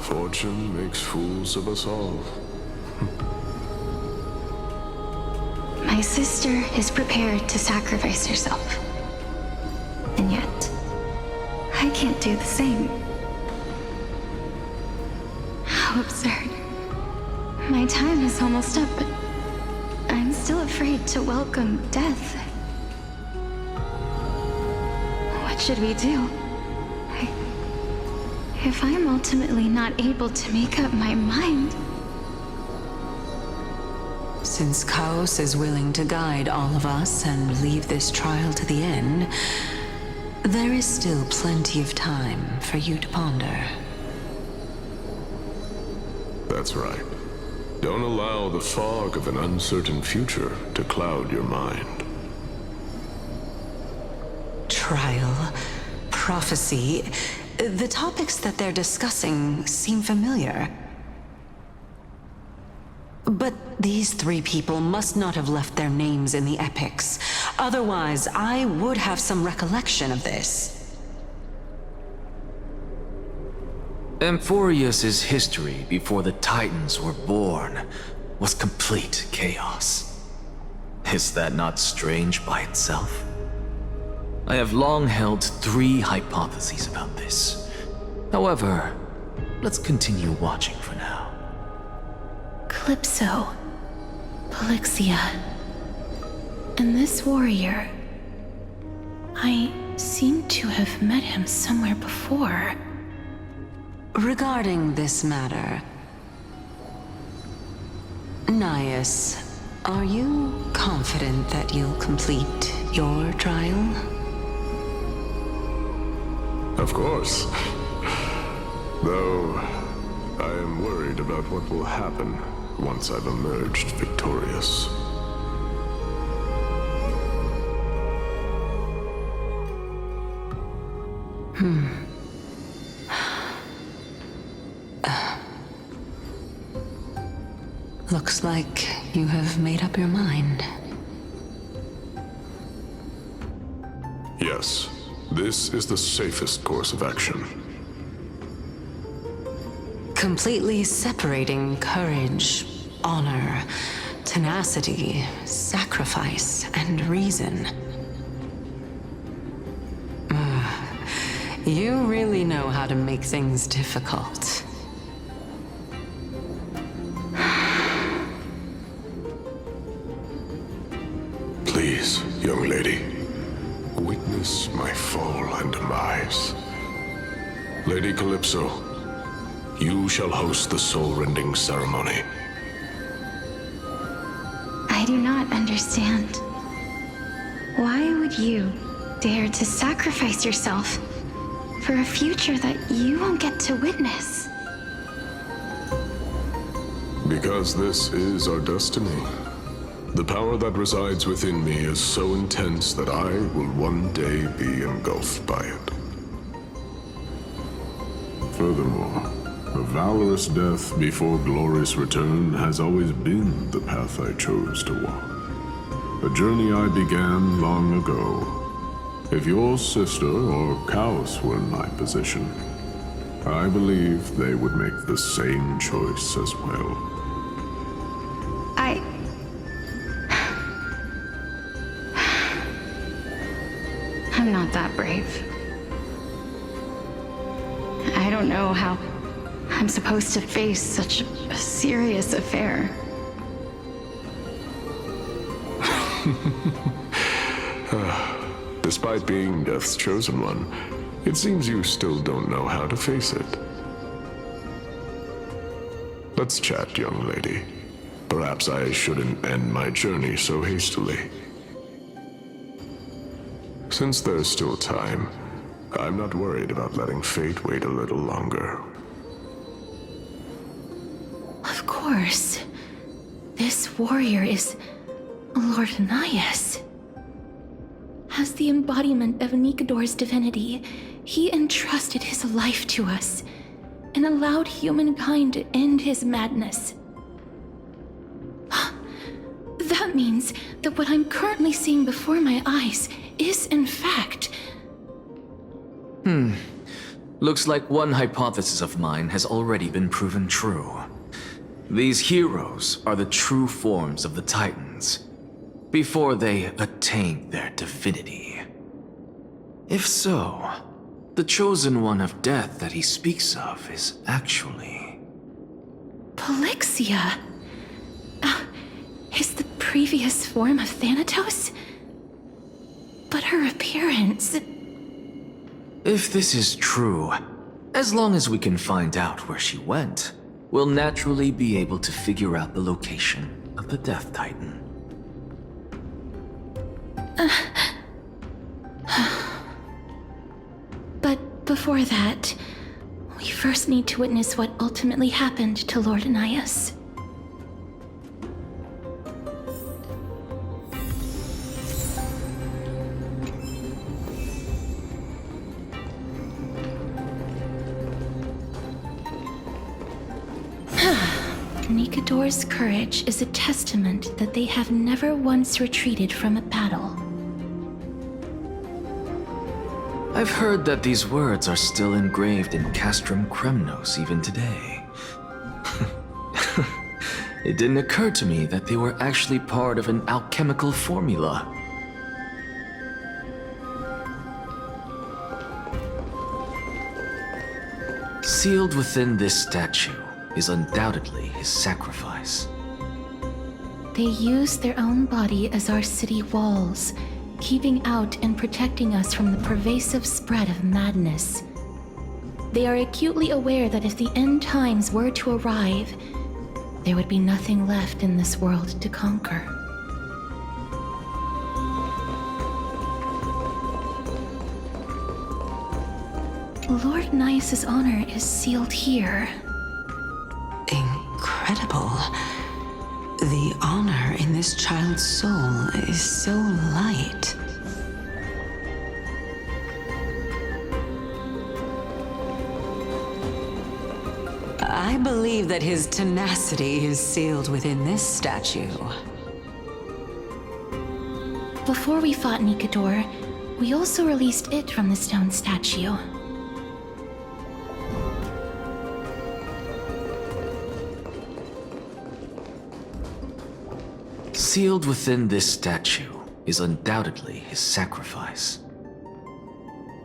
Fortune makes fools of us all. My sister is prepared to sacrifice herself. And yet, I can't do the same. How absurd. My time is almost up, but I'm still afraid to welcome death. What should we do? If I'm ultimately not able to make up my mind... Since Chaos is willing to guide all of us and leave this trial to the end, there is still plenty of time for you to ponder. That's right. Don't allow the fog of an uncertain future to cloud your mind. Trial, prophecy, the topics that they're discussing seem familiar. But these three people must not have left their names in the epics. Otherwise, I would have some recollection of this. Amphorius's history before the Titans were born was complete chaos. Is that not strange by itself? I have long held three hypotheses about this. However, let's continue watching for now. Calypso, Polixia, and this warrior. I seem to have met him somewhere before. Regarding this matter, Nias, are you confident that you'll complete your trial? Of course. Though, I am worried about what will happen once I've emerged victorious. Looks like you have made up your mind. Yes, this is the safest course of action. Completely separating courage, honor, tenacity, sacrifice, and reason. You really know how to make things difficult. Please, young lady, witness my fall and demise. Lady Calypso, you shall host the soul-rending ceremony. I do not understand. Why would you dare to sacrifice yourself for a future that you won't get to witness? Because this is our destiny. The power that resides within me is so intense that I will one day be engulfed by it. Furthermore, a valorous death before glorious return has always been the path I chose to walk. A journey I began long ago. If your sister or Chaos were in my position, I believe they would make the same choice as well. I'm not that brave. I don't know how I'm supposed to face such a serious affair. Despite being Death's chosen one, it seems you still don't know how to face it. Let's chat, young lady. Perhaps I shouldn't end my journey so hastily. Since there's still time, I'm not worried about letting fate wait a little longer. Of course. This warrior is Lord Nias. As the embodiment of Nikador's divinity, he entrusted his life to us and allowed humankind to end his madness. That means that what I'm currently seeing before my eyes is, in fact... Looks like one hypothesis of mine has already been proven true. These heroes are the true forms of the Titans, before they attain their divinity. If so, the chosen one of death that he speaks of is actually... Polixia? Is the previous form of Thanatos? But her appearance... If this is true, as long as we can find out where she went, we'll naturally be able to figure out the location of the Death Titan. But before that, we first need to witness what ultimately happened to Lord Anias. Nikador's courage is a testament that they have never once retreated from a battle. I've heard that these words are still engraved in Castrum Kremnos even today. It didn't occur to me that they were actually part of an alchemical formula. Sealed within this statue is undoubtedly his sacrifice. They use their own body as our city walls, keeping out and protecting us from the pervasive spread of madness. They are acutely aware that if the end times were to arrive, there would be nothing left in this world to conquer. Lord Nias's honor is sealed here. Incredible. The honor in this child's soul is so light. I believe that his tenacity is sealed within this statue. Before we fought Nikador, we also released it from the stone statue. Sealed within this statue is undoubtedly his sacrifice.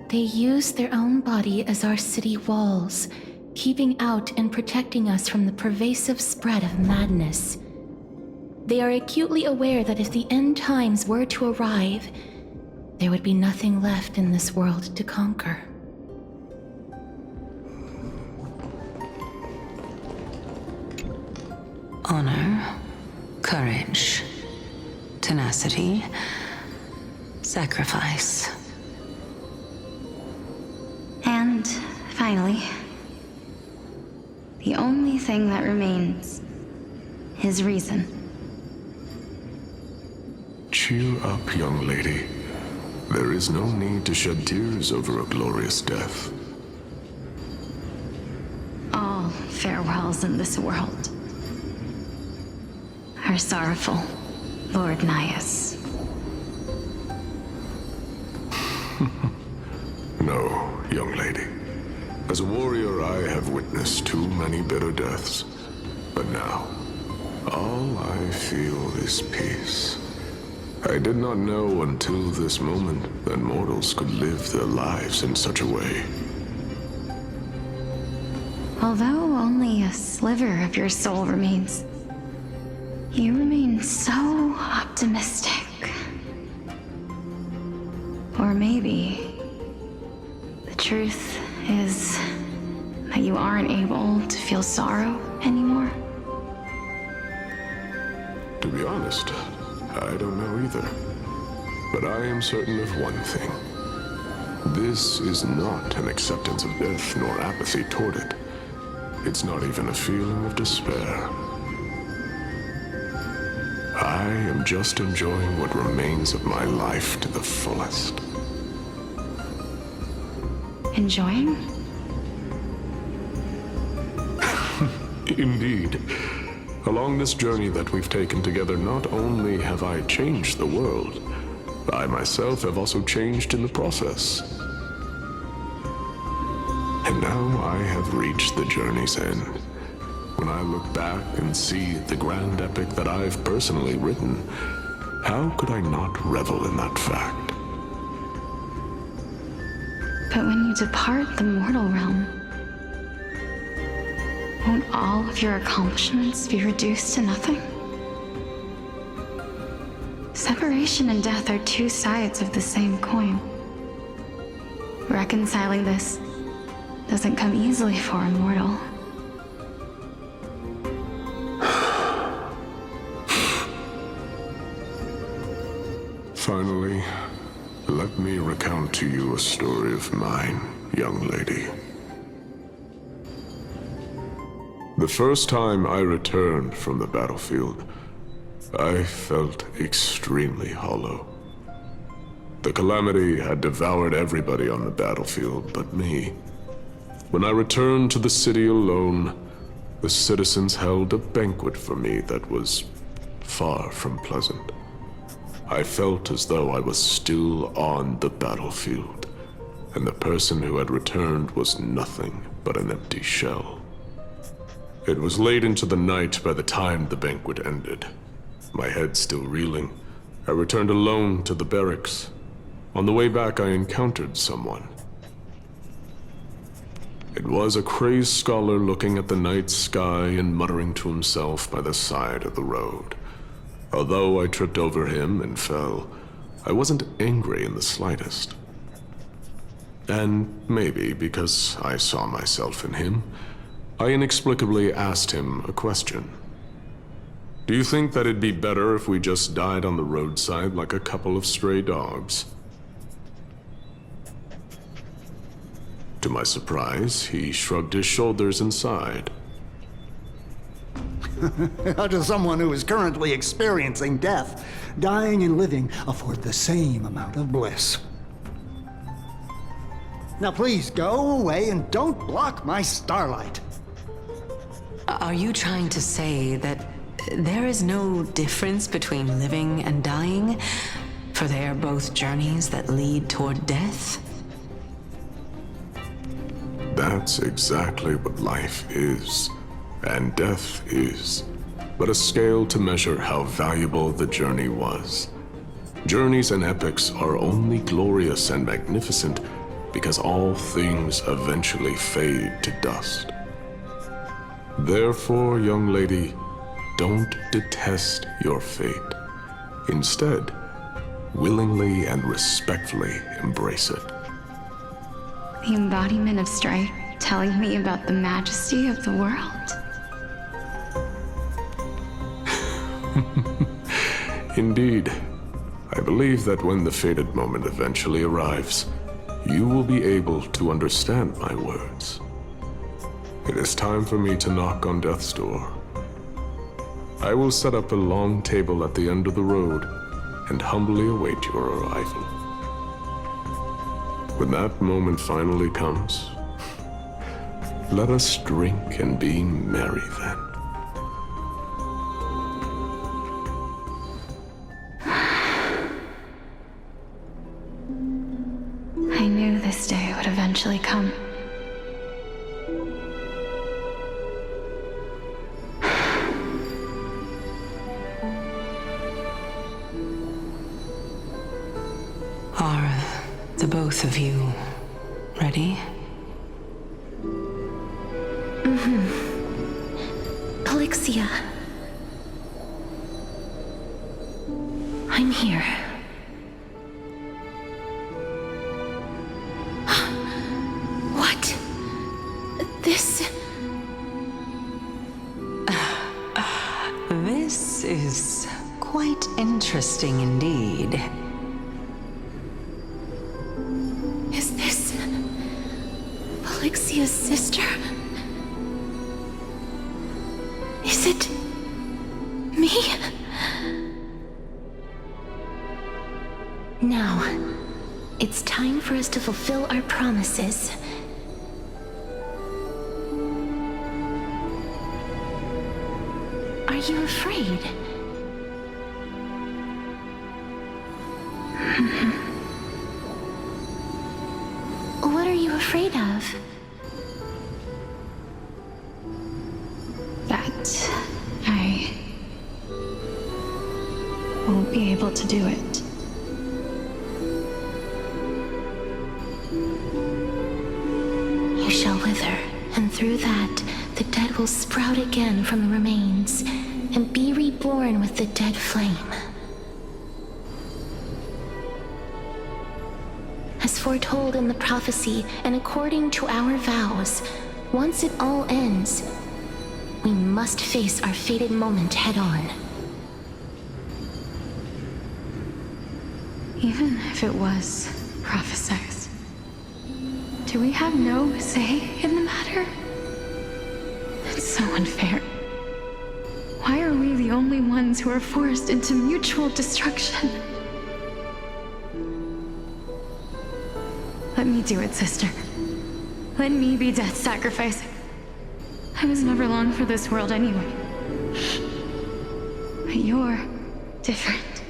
They use their own body as our city walls, keeping out and protecting us from the pervasive spread of madness. They are acutely aware that if the end times were to arrive, there would be nothing left in this world to conquer. Honor, courage, tenacity, sacrifice. And finally, the only thing that remains is reason. Cheer up, young lady. There is no need to shed tears over a glorious death. All farewells in this world are sorrowful, Lord Nias. No, young lady. As a warrior, I have witnessed too many bitter deaths. But now, all I feel is peace. I did not know until this moment that mortals could live their lives in such a way. Although only a sliver of your soul remains, you remain so optimistic. Or maybe the truth is that you aren't able to feel sorrow anymore. To be honest, I don't know either. But I am certain of one thing. This is not an acceptance of death nor apathy toward it. It's not even a feeling of despair. I am just enjoying what remains of my life to the fullest. Enjoying? Indeed. Along this journey that we've taken together, not only have I changed the world, I myself have also changed in the process. And now I have reached the journey's end. When I look back and see the grand epic that I've personally written, how could I not revel in that fact? But when you depart the mortal realm, won't all of your accomplishments be reduced to nothing? Separation and death are two sides of the same coin. Reconciling this doesn't come easily for a mortal. Finally, let me recount to you a story of mine, young lady. The first time I returned from the battlefield, I felt extremely hollow. The calamity had devoured everybody on the battlefield but me. When I returned to the city alone, the citizens held a banquet for me that was far from pleasant. I felt as though I was still on the battlefield, and the person who had returned was nothing but an empty shell. It was late into the night by the time the banquet ended. My head still reeling, I returned alone to the barracks. On the way back, I encountered someone. It was a crazed scholar looking at the night sky and muttering to himself by the side of the road. Although I tripped over him and fell, I wasn't angry in the slightest. And maybe because I saw myself in him, I inexplicably asked him a question. Do you think that it'd be better if we just died on the roadside like a couple of stray dogs? To my surprise, he shrugged his shoulders and sighed. How does someone who is currently experiencing death, dying and living, afford the same amount of bliss? Now please, go away and don't block my starlight. Are you trying to say that there is no difference between living and dying? For they are both journeys that lead toward death? That's exactly what life is, and death is, but a scale to measure how valuable the journey was. Journeys and epics are only glorious and magnificent because all things eventually fade to dust. Therefore, young lady, don't detest your fate. Instead, willingly and respectfully embrace it. The embodiment of strife telling me about the majesty of the world. Indeed. I believe that when the fated moment eventually arrives, you will be able to understand my words. It is time for me to knock on death's door. I will set up a long table at the end of the road and humbly await your arrival. When that moment finally comes, let us drink and be merry then. I knew this day would eventually come. Are the both of you ready? Polixia. I'm here. What? This... This is quite interesting indeed. Is this... Polixia's sister? Is it... me? Now, it's time for us to fulfill our promises. Are you afraid? What are you afraid of? But I won't be able to do it. You shall wither, and through that, the dead will sprout again from the remains, and be reborn with the dead flame. As foretold in the prophecy, and according to our vows, once it all ends, we must face our fated moment head-on. Even if it was prophesied, do we have no say in the matter? It's so unfair. Why are we the only ones who are forced into mutual destruction? Let me do it, sister. Let me be death sacrifice. I was never long for this world anyway. But you're different.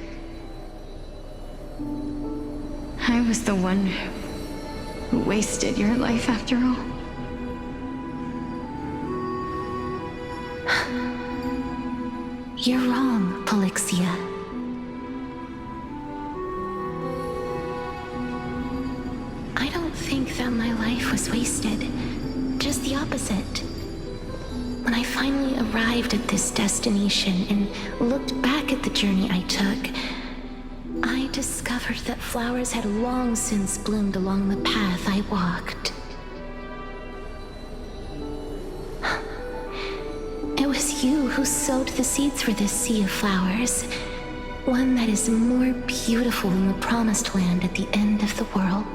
I was the one who wasted your life after all. You're wrong, Polixia. I don't think that my life was wasted. Just the opposite. When I finally arrived at this destination and looked back at the journey I took, I discovered that flowers had long since bloomed along the path I walked. It was you who sowed the seeds for this sea of flowers, one that is more beautiful than the promised land at the end of the world.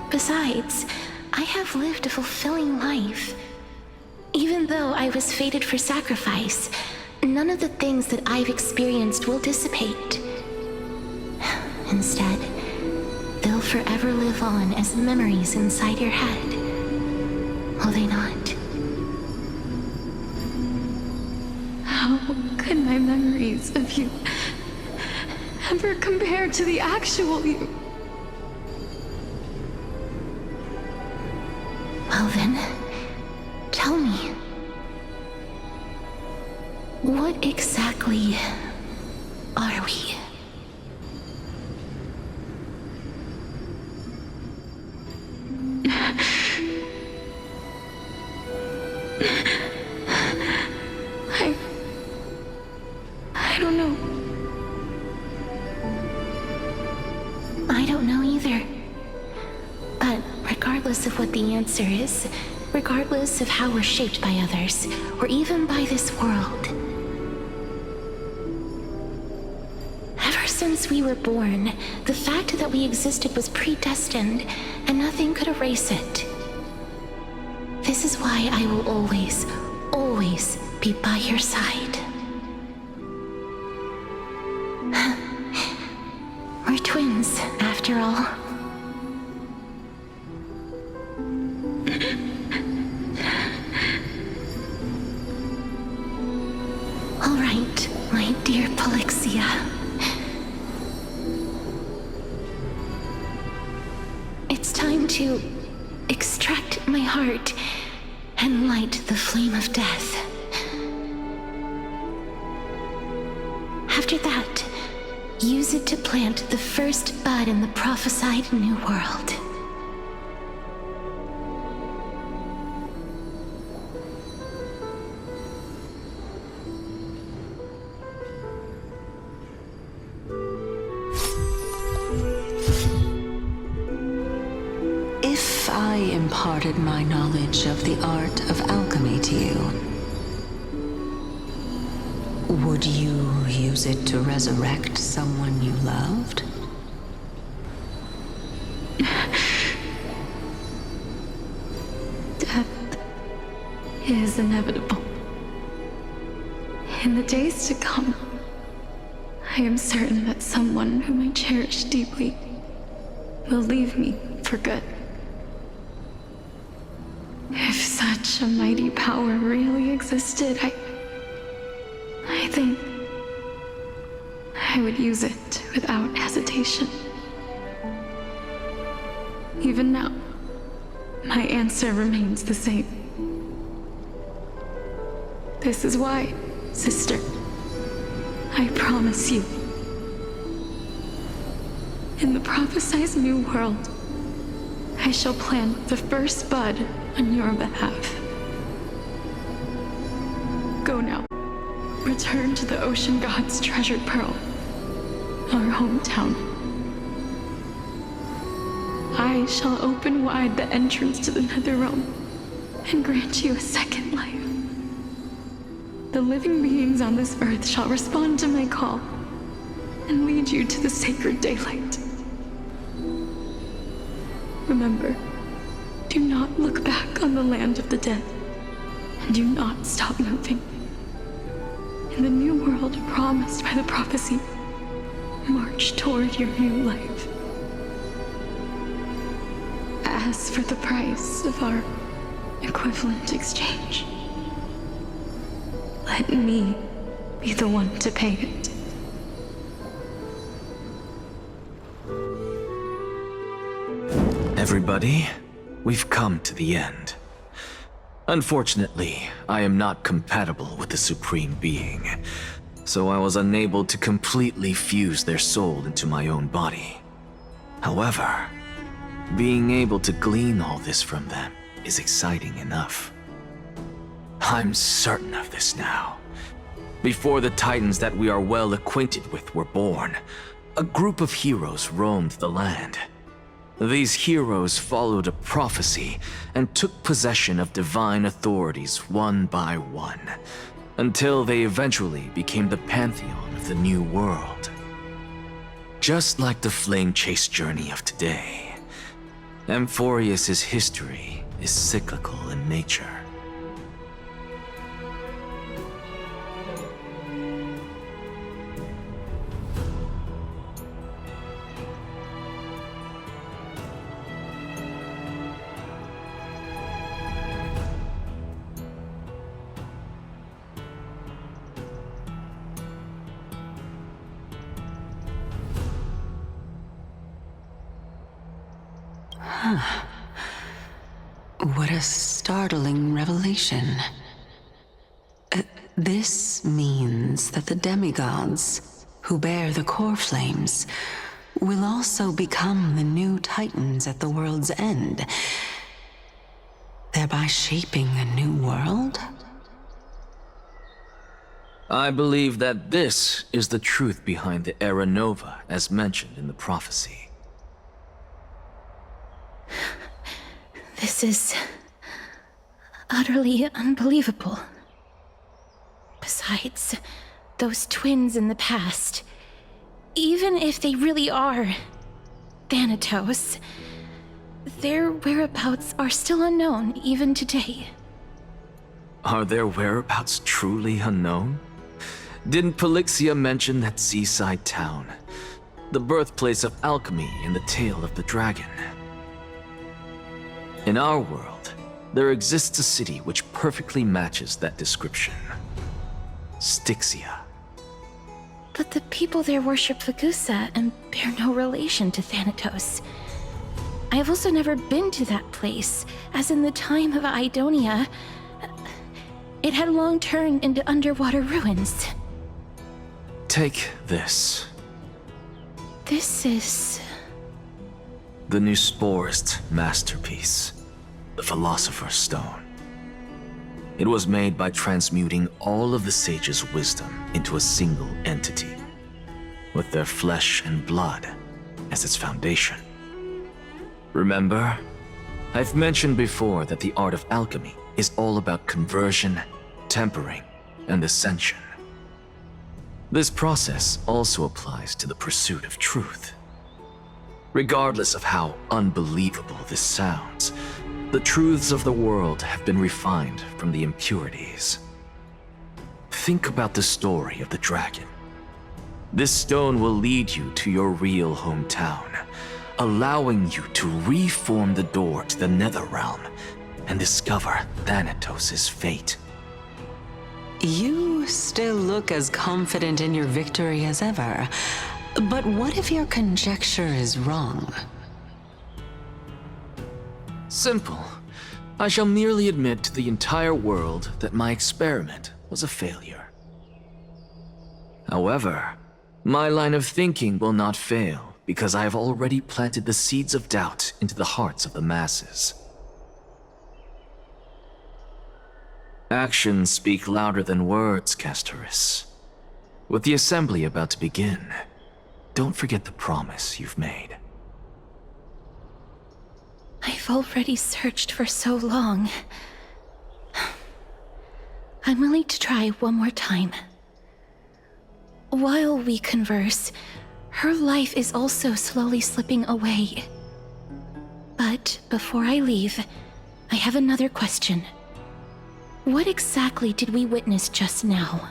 Besides, I have lived a fulfilling life. Even though I was fated for sacrifice, none of the things that I've experienced will dissipate. Instead, they'll forever live on as memories inside your head. Will they not? How could my memories of you ever compare to the actual you? Well then, tell me. What exactly are we? I don't know. I don't know either. But regardless of what the answer is, regardless of how we're shaped by others, or even by this world, ever since we were born, the fact that we existed was predestined, and nothing could erase it. This is why I will always, always be by your side. We're twins, after all. All right, my dear Polixia. It's time to extract my heart and light the flame of death. After that, use it to plant the first bud in the prophesied new world. If I imparted my knowledge of the art of alchemy to you, would you use it to resurrect someone you loved? Death is inevitable. In the days to come, I am certain that someone whom I cherish deeply will leave me for good. If such a mighty power really existed, I think I would use it without hesitation. Even now, my answer remains the same. This is why, sister, I promise you, in the prophesized new world, I shall plant the first bud on your behalf. Go now. Return to the ocean god's treasured pearl, our hometown. I shall open wide the entrance to the nether realm and grant you a second life. The living beings on this earth shall respond to my call and lead you to the sacred daylight. Remember, do not look back on the land of the dead, and do not stop moving. In the new world promised by the prophecy, march toward your new life. As for the price of our equivalent exchange, let me be the one to pay it. Everybody, we've come to the end. Unfortunately, I am not compatible with the Supreme Being, so I was unable to completely fuse their soul into my own body. However, being able to glean all this from them is exciting enough. I'm certain of this now. Before the Titans that we are well acquainted with were born, a group of heroes roamed the land. These heroes followed a prophecy and took possession of divine authorities one by one, until they eventually became the pantheon of the new world. Just like the flame chase journey of today, Amphorius's history is cyclical in nature. What a startling revelation. This means that the demigods, who bear the core flames, will also become the new Titans at the world's end, thereby shaping a new world? I believe that this is the truth behind the Era Nova as mentioned in the prophecy. This is utterly unbelievable. Besides, those twins in the past, even if they really are Thanatos, their whereabouts are still unknown even today. Are their whereabouts truly unknown? Didn't Polixia mention that seaside town, the birthplace of alchemy in the tale of the dragon? In our world, there exists a city which perfectly matches that description. Styxia. But the people there worship Vagusa and bear no relation to Thanatos. I have also never been to that place, as in the time of Idonia, it had long turned into underwater ruins. Take this. This is... The Nusporist masterpiece, the Philosopher's Stone. It was made by transmuting all of the sages' wisdom into a single entity, with their flesh and blood as its foundation. Remember, I've mentioned before that the art of alchemy is all about conversion, tempering, and ascension. This process also applies to the pursuit of truth. Regardless of how unbelievable this sounds, the truths of the world have been refined from the impurities. Think about the story of the dragon. This stone will lead you to your real hometown, allowing you to reform the door to the nether realm and discover Thanatos' fate. You still look as confident in your victory as ever. But what if your conjecture is wrong? Simple. I shall merely admit to the entire world that my experiment was a failure. However, my line of thinking will not fail because I have already planted the seeds of doubt into the hearts of the masses. Actions speak louder than words, Castoris. With the assembly about to begin, don't forget the promise you've made. I've already searched for so long. I'm willing to try one more time. While we converse, her life is also slowly slipping away. But before I leave, I have another question. What exactly did we witness just now?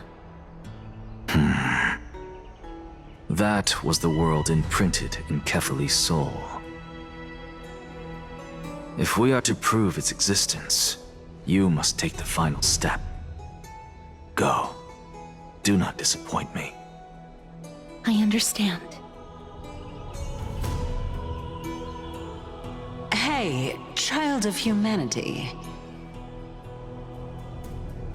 That was the world imprinted in Kefali's soul. If we are to prove its existence, you must take the final step. Go. Do not disappoint me. I understand. Hey, child of humanity.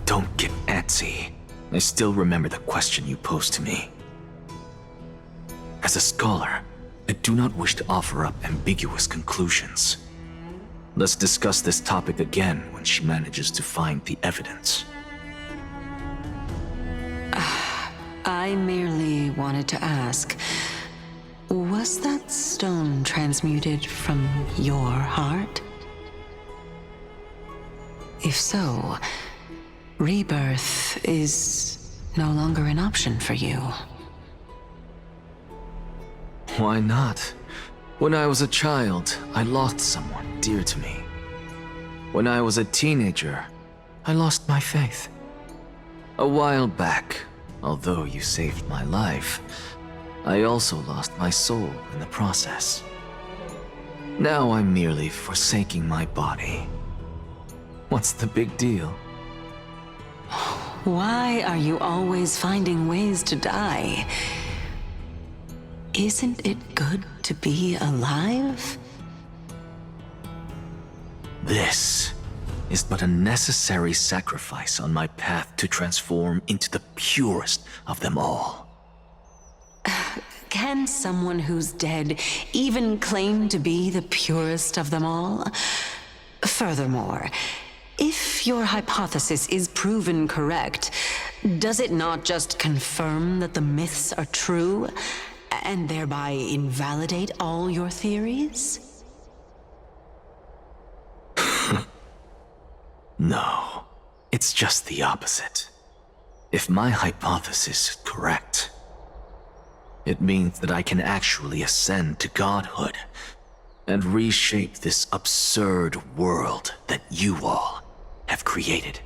Don't get antsy. I still remember the question you posed to me. As a scholar, I do not wish to offer up ambiguous conclusions. Let's discuss this topic again when she manages to find the evidence. I merely wanted to ask, was that stone transmuted from your heart? If so, rebirth is no longer an option for you. Why not? When I was a child, I lost someone dear to me. When I was a teenager, I lost my faith. A while back, although you saved my life, I also lost my soul in the process. Now I'm merely forsaking my body. What's the big deal? Why are you always finding ways to die? Isn't it good to be alive? This is but a necessary sacrifice on my path to transform into the purest of them all. Can someone who's dead even claim to be the purest of them all? Furthermore, if your hypothesis is proven correct, does it not just confirm that the myths are true, and thereby invalidate all your theories? No, it's just the opposite. If my hypothesis is correct, it means that I can actually ascend to godhood and reshape this absurd world that you all have created.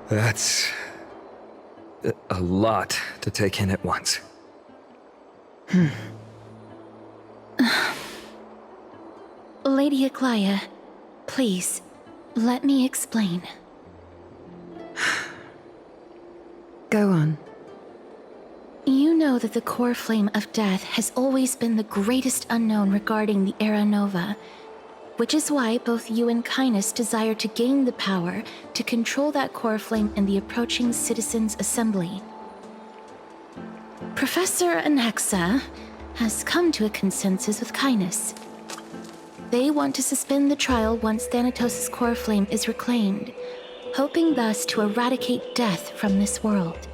That's a lot to take in at once. Lady Aglaya, please, let me explain. Go on. You know that the core flame of death has always been the greatest unknown regarding the Era Nova, which is why both you and Kindness desire to gain the power to control that core flame in the approaching Citizens' Assembly. Professor Anaxa has come to a consensus with Kindness. They want to suspend the trial once Thanatos' core flame is reclaimed, hoping thus to eradicate death from this world.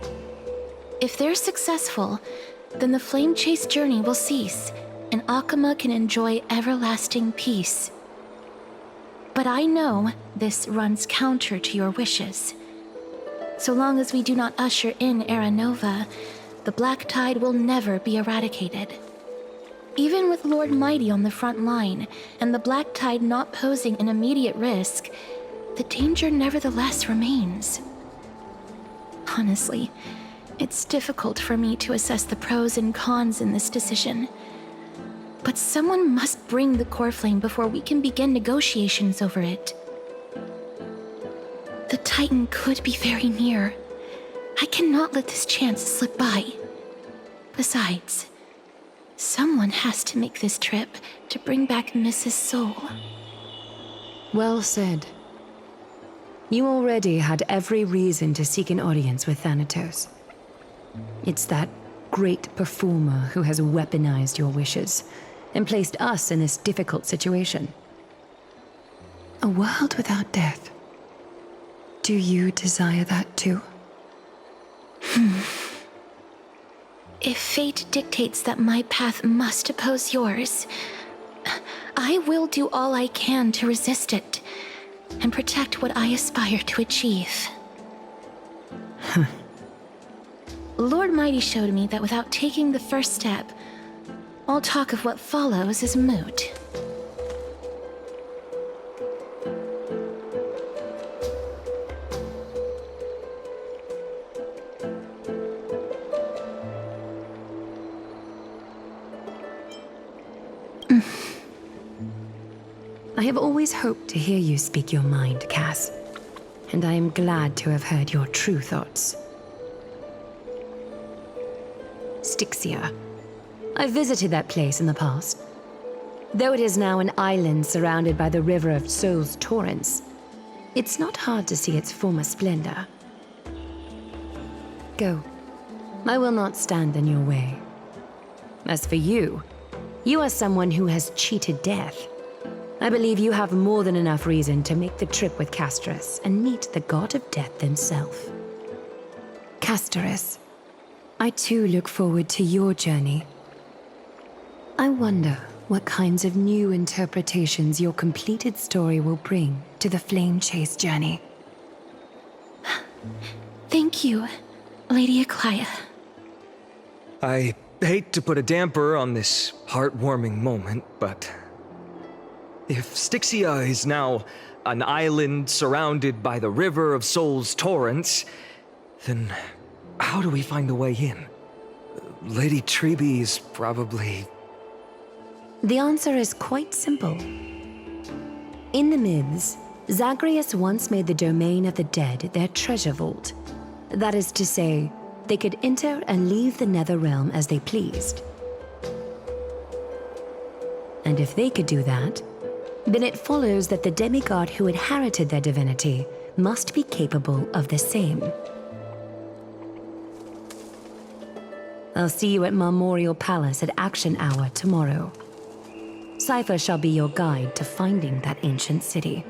If they're successful, then the flame chase journey will cease, and Akama can enjoy everlasting peace. But I know this runs counter to your wishes. So long as we do not usher in Era Nova, the Black Tide will never be eradicated. Even with Lord Mighty on the front line, and the Black Tide not posing an immediate risk, the danger nevertheless remains. Honestly, it's difficult for me to assess the pros and cons in this decision. But someone must bring the core flame before we can begin negotiations over it. The Titan could be very near. I cannot let this chance slip by. Besides, Someone has to make this trip to bring back Mrs. Soul. Well said. You already had every reason to seek an audience with Thanatos. It's that great performer who has weaponized your wishes and placed us in this difficult situation. A world without death. Do you desire that too? If fate dictates that my path must oppose yours, I will do all I can to resist it and protect what I aspire to achieve. Lord Mighty showed me that without taking the first step, all talk of what follows is moot. I have always hoped to hear you speak your mind, Cass. And I am glad to have heard your true thoughts. Styxia. I visited that place in the past. Though it is now an island surrounded by the river of Soul's torrents, it's not hard to see its former splendor. Go. I will not stand in your way. As for you, you are someone who has cheated death. I believe you have more than enough reason to make the trip with Castorus and meet the god of death himself. Castorus, I too look forward to your journey. I wonder what kinds of new interpretations your completed story will bring to the Flame Chase journey. Thank you, Lady Eclia. I hate to put a damper on this heartwarming moment, but if Styxia is now an island surrounded by the river of Soul's torrents, then how do we find a way in? Lady Trebe is probably... The answer is quite simple. In the myths, Zagreus once made the domain of the dead their treasure vault. That is to say, they could enter and leave the Netherrealm as they pleased. And if they could do that, then it follows that the demigod who inherited their divinity must be capable of the same. I'll see you at Marmorial Palace at Action Hour tomorrow. Cypher shall be your guide to finding that ancient city.